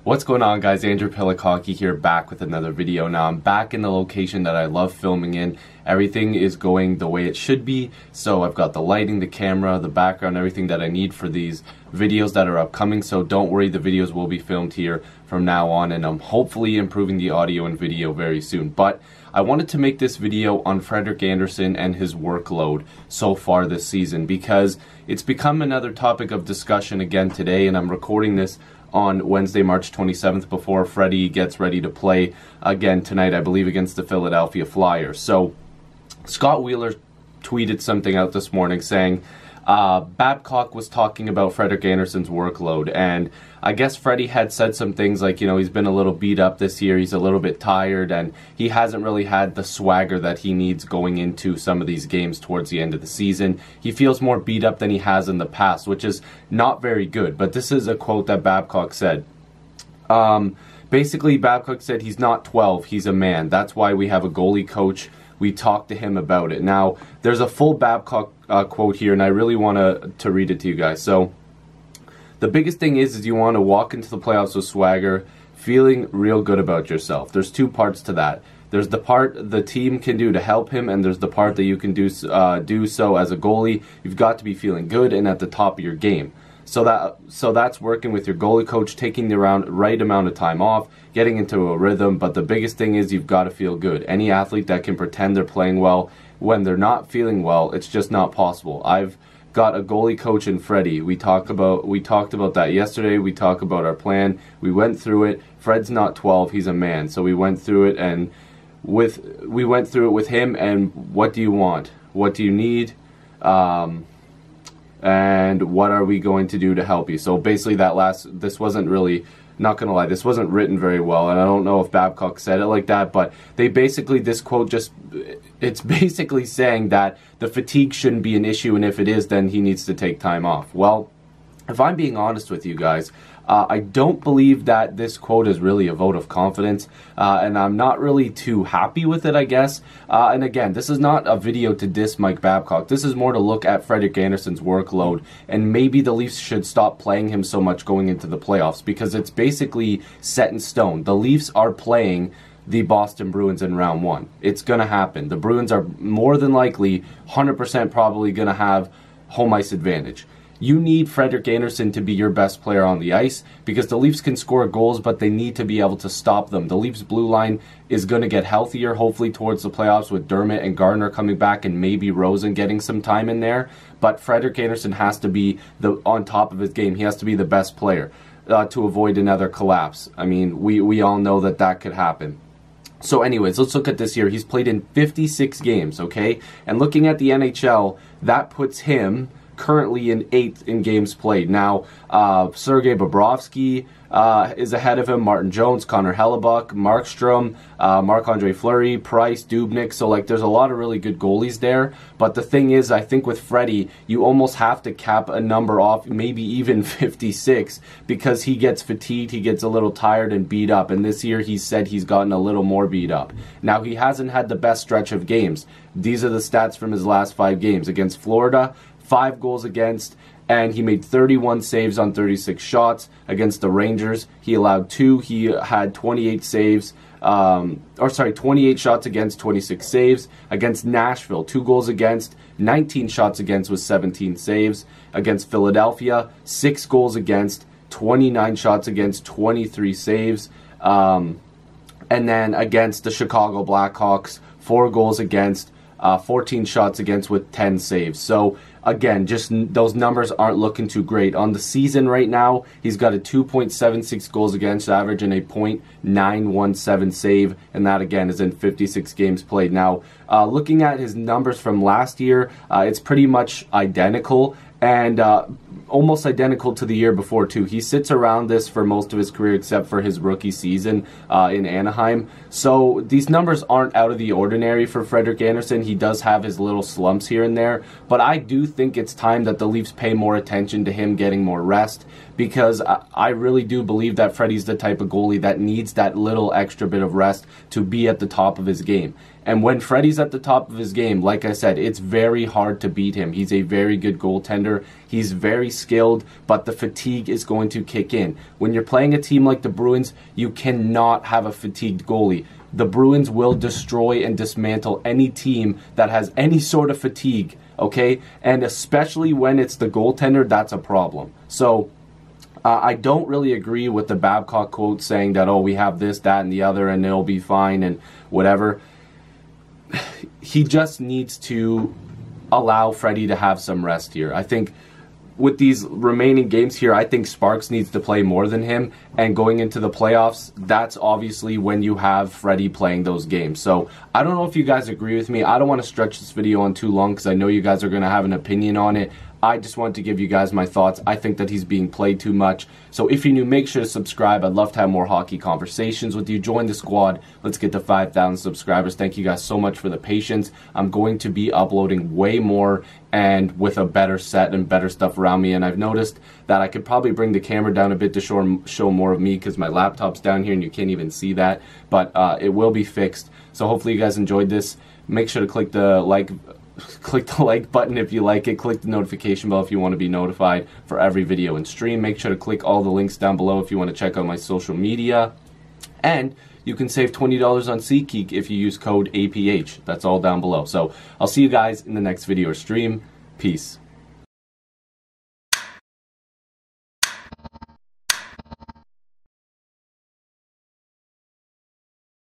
What's going on, guys? Andrew Piluk Hockey here, back with another video. Now I'm back in the location that I love filming in. Everything is going the way it should be, so I've got the lighting, the camera, the background, everything that I need for these videos that are upcoming. So don't worry, the videos will be filmed here from now on, and I'm hopefully improving the audio and video very soon. But I wanted to make this video on Frederik Andersen and his workload so far this season, because it's become another topic of discussion again today, and I'm recording this on Wednesday, March 27th, before Freddie gets ready to play again tonight, I believe, against the Philadelphia Flyers. So Scott Wheeler tweeted something out this morning saying Babcock was talking about Frederik Andersen's workload, and I guess Freddie had said some things like, you know, he's been a little beat up this year, he's a little bit tired, and he hasn't really had the swagger that he needs going into some of these games towards the end of the season. He feels more beat up than he has in the past, which is not very good. But this is a quote that Babcock said. Basically, Babcock said he's not 12, he's a man. That's why we have a goalie coach. We talked to him about it. Now, there's a full Babcock quote here, and I really want to read it to you guys. So, the biggest thing is you want to walk into the playoffs with swagger, feeling real good about yourself. There's two parts to that. There's the part the team can do to help him, and there's the part that you can do so as a goalie. You've got to be feeling good and at the top of your game. So that's working with your goalie coach, taking the right amount of time off, getting into a rhythm. But the biggest thing is you've got to feel good. Any athlete that can pretend they're playing well when they're not feeling well, it's just not possible. I've got a goalie coach in Freddie. We talked about that yesterday. We talked about our plan. We went through it. Fred's not 12, he's a man. So we went through it, and with him. And what do you want? What do you need? And what are we going to do to help you? So basically this wasn't really, not gonna lie, this wasn't written very well, and I don't know if Babcock said it like that, but this quote it's basically saying that the fatigue shouldn't be an issue, and if it is, then he needs to take time off. Well, if I'm being honest with you guys, I don't believe that this quote is really a vote of confidence, and I'm not really too happy with it, I guess. And again, this is not a video to diss Mike Babcock. This is more to look at Frederik Andersen's workload, and maybe the Leafs should stop playing him so much going into the playoffs, because it's basically set in stone. The Leafs are playing the Boston Bruins in round one. It's going to happen. The Bruins are more than likely, 100% probably going to have home ice advantage. You need Frederik Andersen to be your best player on the ice, because the Leafs can score goals, but they need to be able to stop them. The Leafs blue line is going to get healthier, hopefully towards the playoffs, with Dermott and Gardner coming back and maybe Rosen getting some time in there. But Frederik Andersen has to be on top of his game. He has to be the best player to avoid another collapse. I mean, we all know that could happen. So anyways, let's look at this year. He's played in 56 games, okay? And looking at the NHL, that puts him currently in 8th in games played. Now, Sergei Bobrovsky is ahead of him, Martin Jones, Connor Hellebuck, Markstrom, Marc-Andre Fleury, Price, Dubnyk. So, like, there's a lot of really good goalies there. But the thing is, I think with Freddie, you almost have to cap a number off, maybe even 56, because he gets fatigued, he gets a little tired and beat up. And this year, he said he's gotten a little more beat up. Now, he hasn't had the best stretch of games. These are the stats from his last 5 games. Against Florida, 5 goals against, and he made 31 saves on 36 shots. Against the Rangers, he allowed 2. He had 28 saves, 28 shots against, 26 saves. Against Nashville, 2 goals against, 19 shots against with 17 saves. Against Philadelphia, 6 goals against, 29 shots against, 23 saves. And then against the Chicago Blackhawks, 4 goals against, 14 shots against with 10 saves. So again, just those numbers aren't looking too great. On the season right now, he's got a 2.76 goals against average and a .917 save, and that again is in 56 games played. Now, looking at his numbers from last year, it's pretty much identical, and almost identical to the year before too. He sits around this for most of his career except for his rookie season in Anaheim. So these numbers aren't out of the ordinary for Frederik Andersen. He does have his little slumps here and there, but I do think it's time that the Leafs pay more attention to him getting more rest, because I really do believe that Freddie's the type of goalie that needs that little extra bit of rest to be at the top of his game. And when Freddie's at the top of his game, like I said, it's very hard to beat him. He's a very good goaltender. He's very skilled, but the fatigue is going to kick in. When you're playing a team like the Bruins, you cannot have a fatigued goalie. The Bruins will destroy and dismantle any team that has any sort of fatigue, okay? And especially when it's the goaltender, that's a problem. So I don't really agree with the Babcock quote saying that, oh, we have this, that, and the other, and it'll be fine and whatever. He just needs to allow Freddie to have some rest here. I think with these remaining games here, I think Sparks needs to play more than him. And going into the playoffs, that's obviously when you have Freddie playing those games. So I don't know if you guys agree with me. I don't want to stretch this video on too long because I know you guys are going to have an opinion on it. I just wanted to give you guys my thoughts. I think that he's being played too much. So if you're new, make sure to subscribe. I'd love to have more hockey conversations with you. Join the squad. Let's get to 5,000 subscribers. Thank you guys so much for the patience. I'm going to be uploading way more and with a better set and better stuff around me. And I've noticed that I could probably bring the camera down a bit to show more of me because my laptop's down here and you can't even see that. But it will be fixed. So hopefully you guys enjoyed this. Make sure to click the like button if you like it. Click the notification bell if you want to be notified for every video and stream. Make sure to click all the links down below if you want to check out my social media. And you can save $20 on SeatGeek if you use code APH. That's all down below. So I'll see you guys in the next video or stream. Peace.